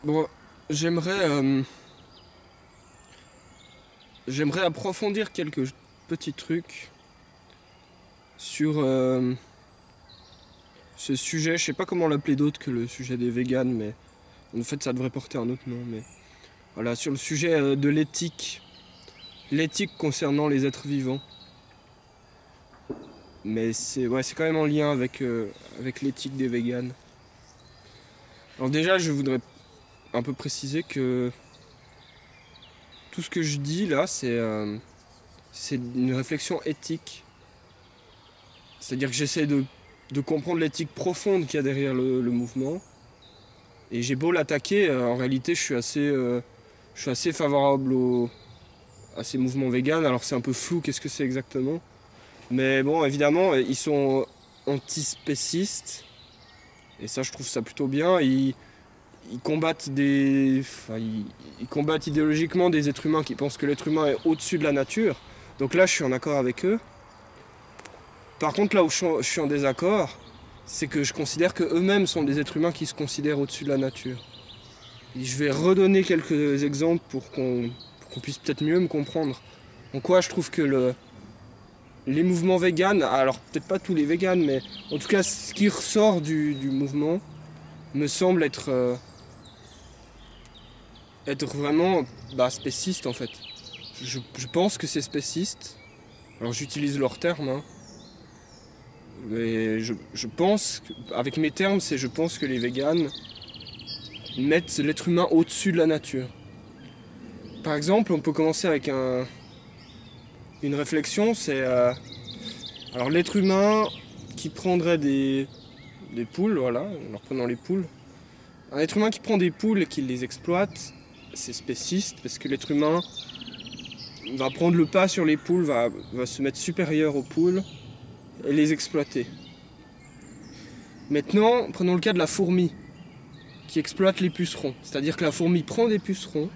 Bon, j'aimerais j'aimerais approfondir quelques petits trucs sur ce sujet. Je sais pas comment l'appeler d'autre que le sujet des véganes, mais en fait ça devrait porter un autre nom. Mais voilà, sur le sujet de l'éthique concernant les êtres vivants. Mais c'est quand même en lien avec l'éthique des véganes. Alors déjà, je voudrais un peu préciser que tout ce que je dis là, c'est une réflexion éthique. C'est-à-dire que j'essaie de comprendre l'éthique profonde qu'il y a derrière le mouvement. Et j'ai beau l'attaquer, en réalité, je suis assez favorable à ces mouvements véganes. Alors c'est un peu flou, qu'est-ce que c'est exactement? Mais bon, évidemment, ils sont antispécistes. Et ça, je trouve ça plutôt bien. Ils combattent ils combattent idéologiquement des êtres humains qui pensent que l'être humain est au-dessus de la nature. Donc là, je suis en accord avec eux. Par contre, là où je suis en désaccord, c'est que je considère qu'eux-mêmes sont des êtres humains qui se considèrent au-dessus de la nature. Et je vais redonner quelques exemples pour qu'on puisse peut-être mieux me comprendre. En quoi je trouve que les mouvements véganes, alors peut-être pas tous les véganes, mais en tout cas ce qui ressort du mouvement, me semble être vraiment spéciste en fait. Je pense que c'est spéciste. Alors j'utilise leurs termes, hein. Mais je pense, avec mes termes, je pense que les véganes mettent l'être humain au-dessus de la nature. Par exemple, on peut commencer avec une réflexion, alors l'être humain qui prendrait des poules, voilà, en leur prenant les poules. Un être humain qui prend des poules et qui les exploite, c'est spéciste parce que l'être humain va prendre le pas sur les poules, va se mettre supérieur aux poules et les exploiter. Maintenant, prenons le cas de la fourmi qui exploite les pucerons. C'est-à-dire que la fourmi prend des pucerons,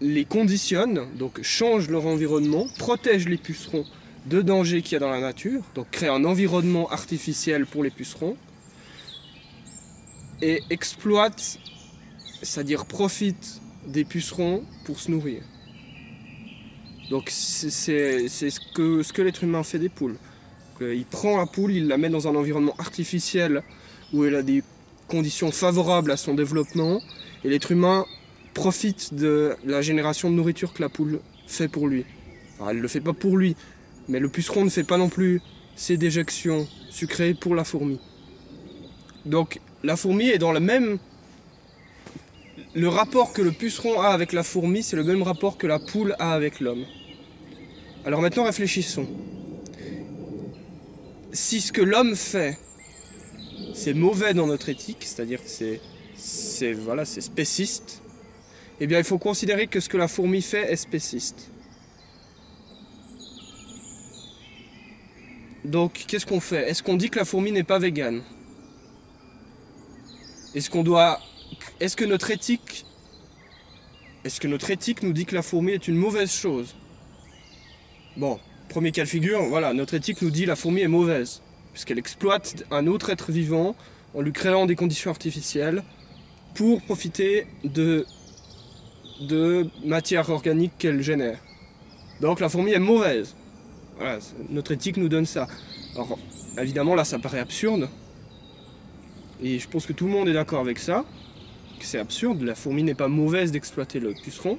les conditionne, donc change leur environnement, protège les pucerons de dangers qu'il y a dans la nature, donc crée un environnement artificiel pour les pucerons, et exploite, c'est-à-dire profite des pucerons pour se nourrir. Donc c'est ce que l'être humain fait des poules. Il prend la poule, il la met dans un environnement artificiel où elle a des conditions favorables à son développement, et l'être humain profite de la génération de nourriture que la poule fait pour lui. Alors, elle ne le fait pas pour lui, mais le puceron ne fait pas non plus ses déjections sucrées pour la fourmi. Donc la fourmi est dans le rapport que le puceron a avec la fourmi, c'est le même rapport que la poule a avec l'homme. Alors maintenant réfléchissons. Si ce que l'homme fait, c'est mauvais dans notre éthique, c'est-à-dire que c'est spéciste, eh bien il faut considérer que ce que la fourmi fait est spéciste. Donc qu'est-ce qu'on fait? Est-ce qu'on dit que la fourmi n'est pas végane? Est-ce que notre éthique nous dit que la fourmi est une mauvaise chose? Bon, premier cas de figure, voilà, notre éthique nous dit que la fourmi est mauvaise, puisqu'elle exploite un autre être vivant en lui créant des conditions artificielles pour profiter de matière organique qu'elle génère. Donc la fourmi est mauvaise. Voilà, notre éthique nous donne ça. Alors, évidemment, là, ça paraît absurde. Et je pense que tout le monde est d'accord avec ça. Que c'est absurde, la fourmi n'est pas mauvaise d'exploiter le puceron.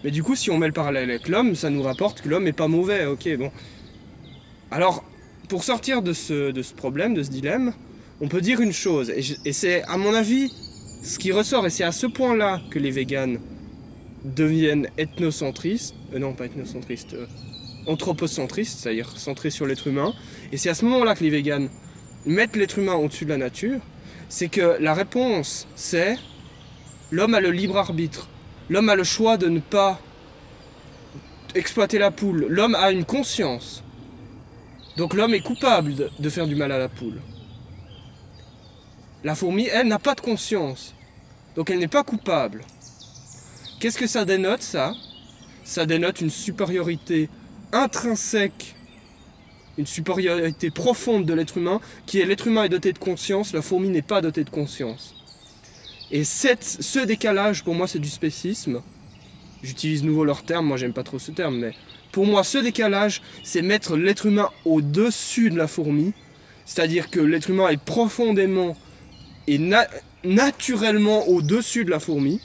Mais du coup, si on met le parallèle avec l'homme, ça nous rapporte que l'homme n'est pas mauvais, ok, bon. Alors, pour sortir de ce problème, de ce dilemme, on peut dire une chose, et c'est, à mon avis, ce qui ressort, et c'est à ce point-là que les véganes deviennent ethnocentristes, non pas ethnocentristes, anthropocentristes, c'est-à-dire centrés sur l'être humain, et c'est à ce moment-là que les véganes mettent l'être humain au-dessus de la nature, c'est que la réponse, c'est l'homme a le libre arbitre. L'homme a le choix de ne pas exploiter la poule. L'homme a une conscience. Donc l'homme est coupable de faire du mal à la poule. La fourmi, elle, n'a pas de conscience. Donc elle n'est pas coupable. Qu'est-ce que ça dénote, ça? Ça dénote une supériorité intrinsèque, une supériorité profonde de l'être humain, qui est l'être humain est doté de conscience, la fourmi n'est pas dotée de conscience. Et ce décalage, pour moi, c'est du spécisme. J'utilise nouveau leur terme, moi j'aime pas trop ce terme, mais pour moi, ce décalage, c'est mettre l'être humain au-dessus de la fourmi. C'est-à-dire que l'être humain est profondément et naturellement au-dessus de la fourmi.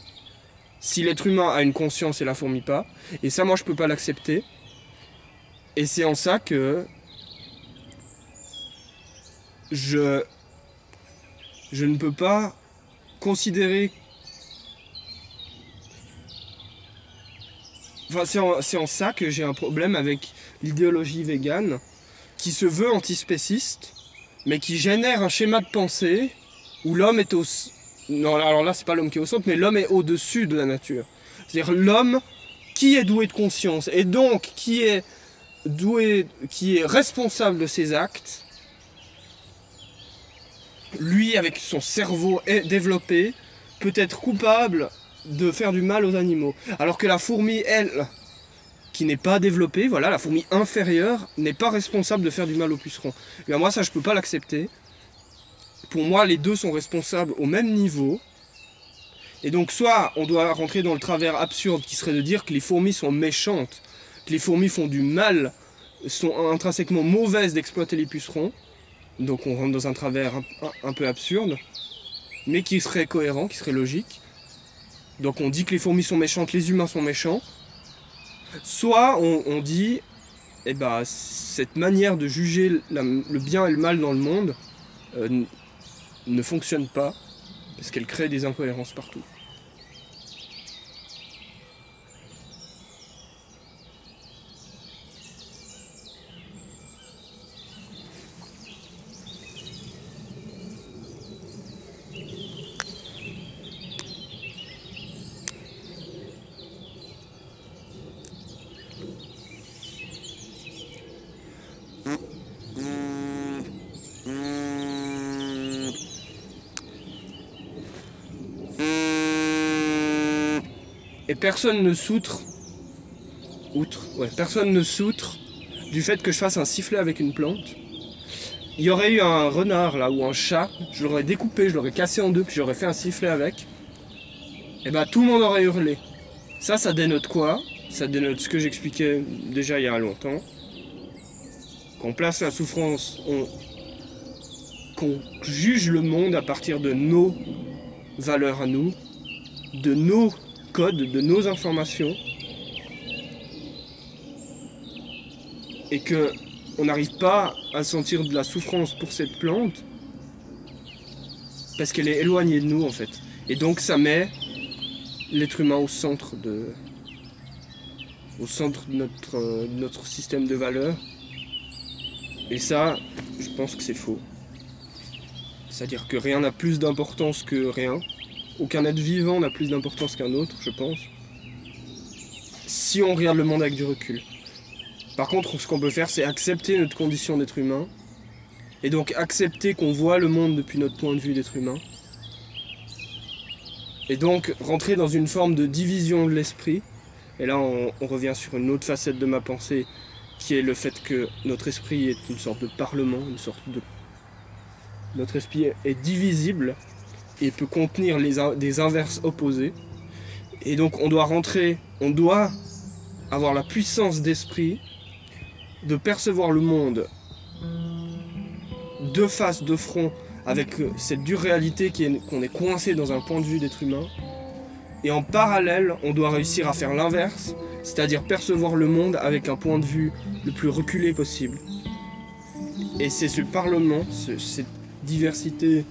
Si l'être humain a une conscience et la fourmi pas. Et ça, moi, je peux pas l'accepter. Et c'est en ça que je ne peux pas considérer... Enfin, c'est en ça que j'ai un problème avec l'idéologie végane qui se veut antispéciste, mais qui génère un schéma de pensée où l'homme est au... Non, alors là, c'est pas l'homme qui est au centre, mais l'homme est au-dessus de la nature. C'est-à-dire l'homme qui est doué de conscience, et donc qui est responsable de ses actes, lui, avec son cerveau développé, peut être coupable de faire du mal aux animaux. Alors que la fourmi, elle, qui n'est pas développée, voilà, la fourmi inférieure, n'est pas responsable de faire du mal aux pucerons. Et bien moi, ça, je peux pas l'accepter. Pour moi, les deux sont responsables au même niveau. Et donc, soit on doit rentrer dans le travers absurde qui serait de dire que les fourmis sont méchantes, que les fourmis font du mal, sont intrinsèquement mauvaises d'exploiter les pucerons. Donc on rentre dans un travers un peu absurde, mais qui serait cohérent, qui serait logique. Donc on dit que les fourmis sont méchantes, les humains sont méchants. Soit on dit, eh ben, cette manière de juger le bien et le mal dans le monde ne fonctionne pas, parce qu'elle crée des incohérences partout. Et personne ne personne ne s'outre du fait que je fasse un sifflet avec une plante. Il y aurait eu un renard là ou un chat, je l'aurais découpé, je l'aurais cassé en deux, puis j'aurais fait un sifflet avec. Et bah tout le monde aurait hurlé. Ça dénote quoi? Ça dénote ce que j'expliquais déjà il y a longtemps. Qu'on place la souffrance, qu'on juge le monde à partir de nos valeurs à nous, de nos codes, de nos informations, et que on n'arrive pas à sentir de la souffrance pour cette plante parce qu'elle est éloignée de nous en fait. Et donc ça met l'être humain au centre de notre système de valeurs. Et ça, je pense que c'est faux. C'est-à-dire que rien n'a plus d'importance que rien. Aucun être vivant n'a plus d'importance qu'un autre, je pense. Si on regarde le monde avec du recul. Par contre, ce qu'on peut faire, c'est accepter notre condition d'être humain. Et donc accepter qu'on voit le monde depuis notre point de vue d'être humain. Et donc rentrer dans une forme de division de l'esprit. Et là, on revient sur une autre facette de ma pensée, qui est le fait que notre esprit est une sorte de parlement, Notre esprit est divisible et peut contenir des inverses opposées. Et donc on doit avoir la puissance d'esprit de percevoir le monde de face, de front, avec cette dure réalité qu'on est coincé dans un point de vue d'être humain. Et en parallèle, on doit réussir à faire l'inverse, c'est-à-dire percevoir le monde avec un point de vue le plus reculé possible. Et c'est ce parlement, cette diversité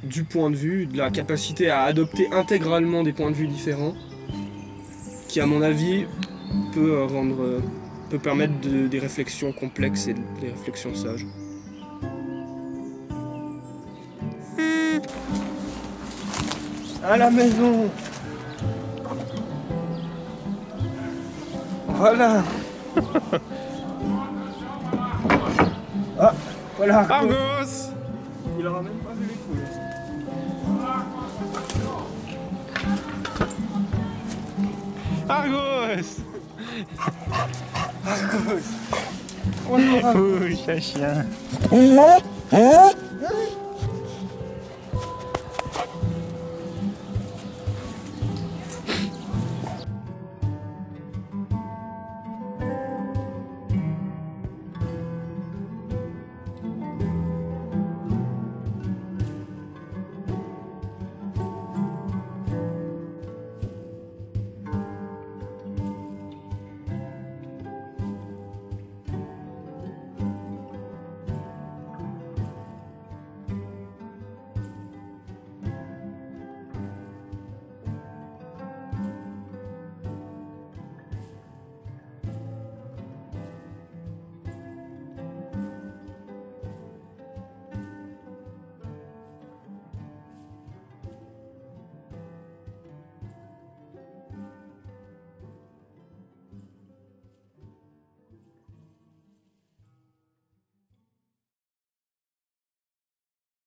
du point de vue, de la capacité à adopter intégralement des points de vue différents, qui à mon avis peut permettre des réflexions complexes et des réflexions sages. À la maison. Voilà. Ah, voilà. Argos! Il aura même pas vu les poules. Argos! Argos. Ouh, chien.